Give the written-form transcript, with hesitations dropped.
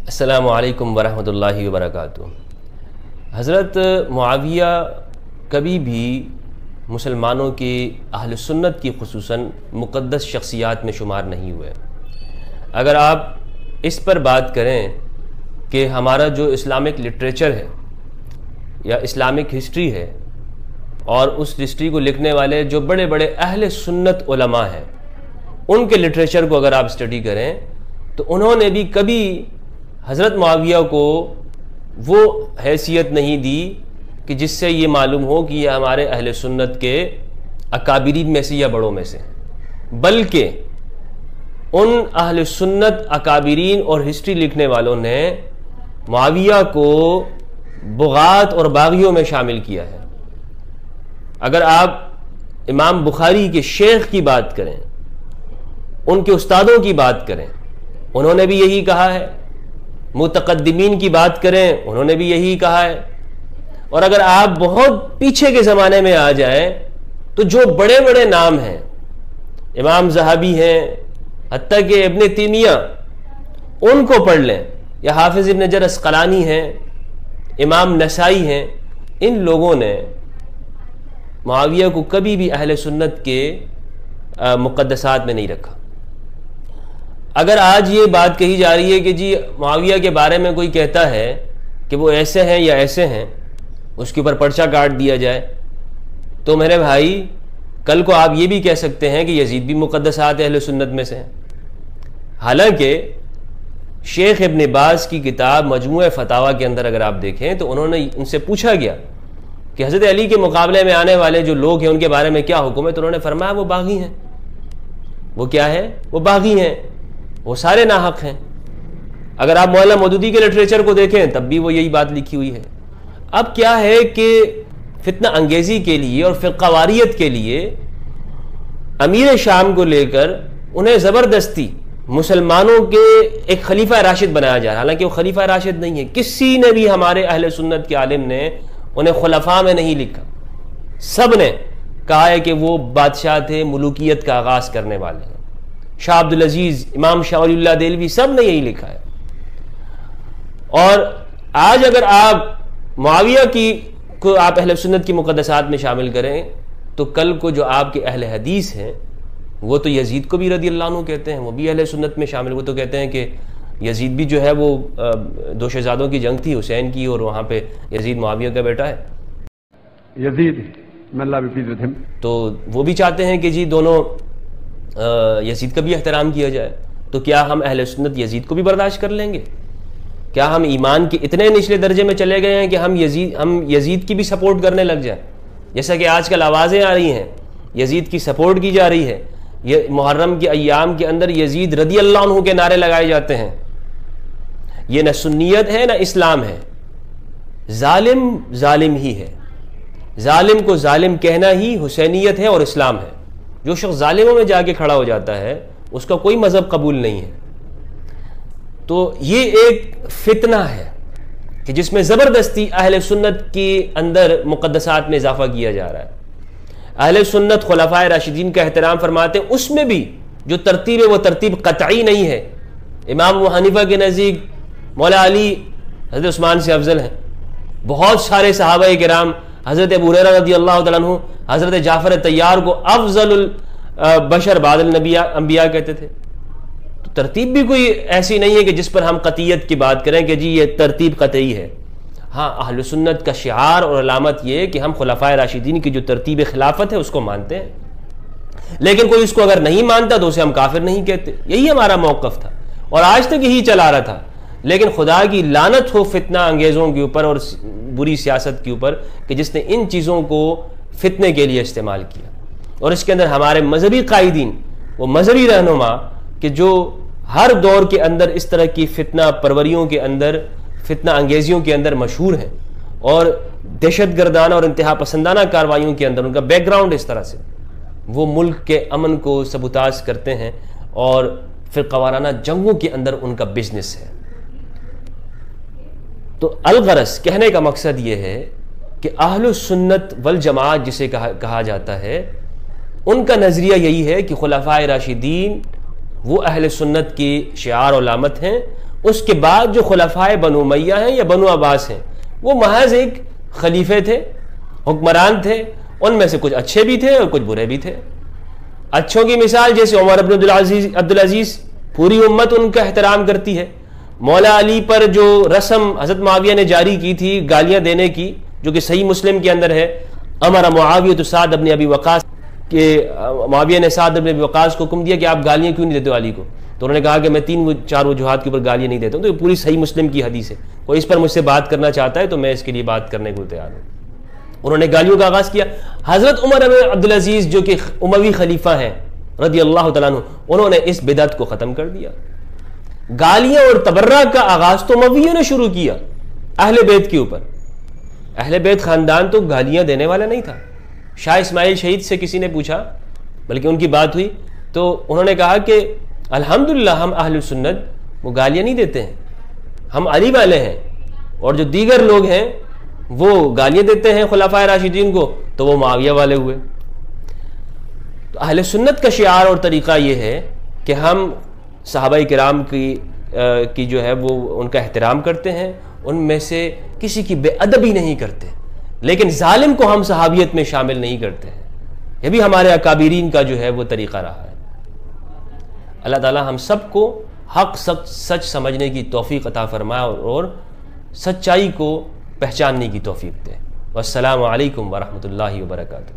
السلام علیکم ورحمۃ اللہ وبرکاتہ۔ حضرت معاویہ کبھی بھی مسلمانوں کے اہل سنت کی خصوصاً مقدس شخصیات میں شمار نہیں ہوئے۔ اگر آپ اس پر بات کریں کہ ہمارا جو اسلامک لٹریچر ہے یا اسلامک ہسٹری ہے اور اس ہسٹری کو لکھنے والے جو بڑے بڑے اہل سنت علماء ہیں ان کے لٹریچر کو اگر آپ اسٹڈی کریں تو انہوں نے بھی کبھی حضرت معاویہ کو وہ حیثیت نہیں دی کہ جس سے یہ معلوم ہو کہ یہ ہمارے اہل سنت کے اکابرین میں سے یا بڑوں میں سے، بلکہ ان اہل سنت اکابرین اور ہسٹری لکھنے والوں نے معاویہ کو بغات اور باغیوں میں شامل کیا ہے۔ اگر آپ امام بخاری کے شیخ کی بات کریں، ان کے استادوں کی بات کریں، انہوں نے بھی یہی کہا ہے، متقدمین کی بات کریں انہوں نے بھی یہی کہا ہے، اور اگر آپ بہت پیچھے کے زمانے میں آ جائیں تو جو بڑے بڑے نام ہیں، امام ذہبی ہیں، حتیٰ کہ ابن تیمیہ، ان کو پڑھ لیں، یا حافظ ابن حجر عسقلانی ہیں، امام نسائی ہیں، ان لوگوں نے معاویہ کو کبھی بھی اہل سنت کے مقدسات میں نہیں رکھا۔ اگر آج یہ بات کہی جا رہی ہے کہ جی معاویہ کے بارے میں کوئی کہتا ہے کہ وہ ایسے ہیں یا ایسے ہیں، اس کے اوپر پرچہ کاٹ دیا جائے، تو میرے بھائی کل کو آپ یہ بھی کہہ سکتے ہیں کہ یزید بھی مقدسات اہل سنت میں سے ہیں۔ حالانکہ شیخ ابن باز کی کتاب مجموع فتاویٰ کے اندر اگر آپ دیکھیں تو انہوں نے ان سے پوچھا گیا کہ حضرت علی کے مقابلے میں آنے والے جو لوگ ہیں ان کے بارے میں کیا حکم ہے، تو انہوں نے فرمایا وہ باغی ہیں۔ وہ کیا ہے؟ وہ باغی ہیں، وہ سارے ناحق ہیں۔ اگر آپ مولانا مودودی کے لٹریچر کو دیکھیں تب بھی وہ یہی بات لکھی ہوئی ہے۔ اب کیا ہے کہ فتنہ انگیزی کے لیے اور فرقہ واریت کے لیے امیر شام کو لے کر انہیں زبردستی مسلمانوں کے ایک خلیفہ راشد بنایا جا رہا ہے، حالانکہ وہ خلیفہ راشد نہیں ہے۔ کسی نے بھی ہمارے اہل سنت کے عالم نے انہیں خلفاء میں نہیں لکھا، سب نے کہا ہے کہ وہ بادشاہ تھے، ملوکیت کا آغاز کرنے والے ہیں۔ شاہ عبدالعزیز، امام شاہ ولی اللہ دہلوی، سب نے یہی لکھا ہے۔ اور آج اگر آپ معاویہ کو آپ اہل سنت کی مقدسات میں شامل کریں تو کل کو جو آپ کے اہل حدیث ہیں وہ تو یزید کو بھی رضی اللہ عنہ کہتے ہیں، وہ بھی اہل سنت میں شامل، وہ تو کہتے ہیں کہ یزید بھی جو ہے وہ دو شہزادوں کی جنگ تھی، حسین کی، اور وہاں پہ یزید معاویہ کا بیٹا ہے، یزید may Allah be pleased with him۔ تو وہ بھی چاہتے ہیں کہ جی دونوں یزید کا بھی احترام کیا جائے۔ تو کیا ہم اہل سنت یزید کو بھی برداشت کر لیں گے؟ کیا ہم ایمان کے اتنے نچلے درجے میں چلے گئے ہیں کہ ہم یزید کی بھی سپورٹ کرنے لگ جائیں؟ جیسا کہ آج کل آوازیں آ رہی ہیں یزید کی سپورٹ کی جا رہی ہے، یہ محرم کے ایام کے اندر یزید رضی اللہ عنہ کے نعرے لگائے جاتے ہیں۔ یہ نہ سنیت ہے نہ اسلام ہے، ظالم ظالم ہی ہے، ظالم کو ظالم کہنا ہی حسینیت ہے اور اسلام ہے۔ جو شخص ظالموں میں جا کے کھڑا ہو جاتا ہے اس کا کوئی مذہب قبول نہیں ہے۔ تو یہ ایک فتنہ ہے کہ جس میں زبردستی اہل سنت کے اندر مقدسات میں اضافہ کیا جا رہا ہے۔ اہل سنت خلفائے راشدین کا احترام فرماتے ہیں، اس میں بھی جو ترتیب ہے وہ ترتیب قطعی نہیں ہے۔ امام ابو حنیفہ کے نزدیک مولا علی حضرت عثمان سے افضل ہیں، بہت سارے صحابہ کرام حضرت ابو ہریرہ رضی اللہ تعالیٰ عنہ حضرت جعفر طیار کو افضل البشر بعد الانبیاء کہتے تھے۔ تو ترتیب بھی کوئی ایسی نہیں ہے کہ جس پر ہم قطعیت کی بات کریں کہ جی یہ ترتیب قطعی ہے۔ ہاں، اہل سنت کا شعار اور علامت یہ ہے کہ ہم خلفائے راشدین کی جو ترتیب خلافت ہے اس کو مانتے ہیں، لیکن کوئی اس کو اگر نہیں مانتا تو اسے ہم کافر نہیں کہتے۔ یہی ہمارا موقف تھا اور آج تک یہی چلا رہا تھا۔ لیکن خدا کی لعنت ہو فتنہ انگیزوں کے اوپر اور بری سیاست کے اوپر کہ جس نے ان چیزوں کو فتنے کے لیے استعمال کیا، اور اس کے اندر ہمارے مذہبی قائدین، وہ مذہبی رہنما کہ جو ہر دور کے اندر اس طرح کی فتنہ پروریوں کے اندر، فتنہ انگیزیوں کے اندر مشہور ہیں، اور دہشت گردانہ اور انتہا پسندانہ کارروائیوں کے اندر ان کا بیک گراؤنڈ اس طرح سے وہ ملک کے امن کو سبوتاژ کرتے ہیں، اور فرقہ وارانہ جنگوں کے اندر ان کا بزنس ہے۔ تو الغرض کہنے کا مقصد یہ ہے کہ اہل سنت والجماعت جسے کہا جاتا ہے، ان کا نظریہ یہی ہے کہ خلفائے راشدین وہ اہل سنت کی شعار و علامت ہیں، اس کے بعد جو خلفائے بنو امیہ ہیں یا بنو عباس ہیں وہ محض ایک خلیفے تھے، حکمران تھے، ان میں سے کچھ اچھے بھی تھے اور کچھ برے بھی تھے۔ اچھوں کی مثال جیسے عمر بن عبدالعزیز، پوری امت ان کا احترام کرتی ہے۔ مولا علی پر جو رسم حضرت معاویہ نے جاری کی تھی گالیاں دینے کی، جو کہ صحیح مسلم کے اندر ہے، امر معاویہ سعد بن ابی وقاص، کہ معاویہ نے سعد بن ابی وقاص کو حکم دیا کہ آپ گالیاں کیوں نہیں دیتے علی کو؟ تو انہوں نے کہا کہ میں 3-4 وجوہات کے اوپر گالیاں نہیں دیتا ہوں۔ تو یہ پوری صحیح مسلم کی حدیث ہے، کوئی اس پر مجھ سے بات کرنا چاہتا ہے تو میں اس کے لیے بات کرنے کو تیار ہوں۔ انہوں نے گالیوں کا آغاز کیا۔ حضرت عمر بن عبدالعزیز جو کہ اموی خلیفہ ہیں رضی اللہ تعالیٰ عنہ، انہوں نے اس بدعت کو ختم کر دیا۔ گالیاں اور تبرہ کا آغاز تو امویوں نے شروع کیا اہل بیت کے اوپر۔ اہل بیت خاندان تو گالیاں دینے والا نہیں تھا۔ شاہ اسماعیل شہید سے کسی نے پوچھا، بلکہ ان کی بات ہوئی تو انہوں نے کہا کہ الحمدللہ ہم اہل سنت وہ گالیاں نہیں دیتے ہیں، ہم علی والے ہیں، اور جو دیگر لوگ ہیں وہ گالیاں دیتے ہیں خلفائے راشدین کو تو وہ معاویہ والے ہوئے۔ تو اہل سنت کا شعار اور طریقہ یہ ہے کہ ہم صحابہ کرام کی جو ہے وہ ان کا احترام کرتے ہیں، ان میں سے کسی کی بے ادبی نہیں کرتے، لیکن ظالم کو ہم صحابیت میں شامل نہیں کرتے ہیں۔ یہ بھی ہمارے اکابرین کا جو ہے وہ طریقہ رہا ہے۔ اللہ تعالی ہم سب کو حق سچ سمجھنے کی توفیق عطا فرمائے اور سچائی کو پہچاننے کی توفیق دے۔ والسلام علیکم ورحمۃ اللہ وبرکاتہ۔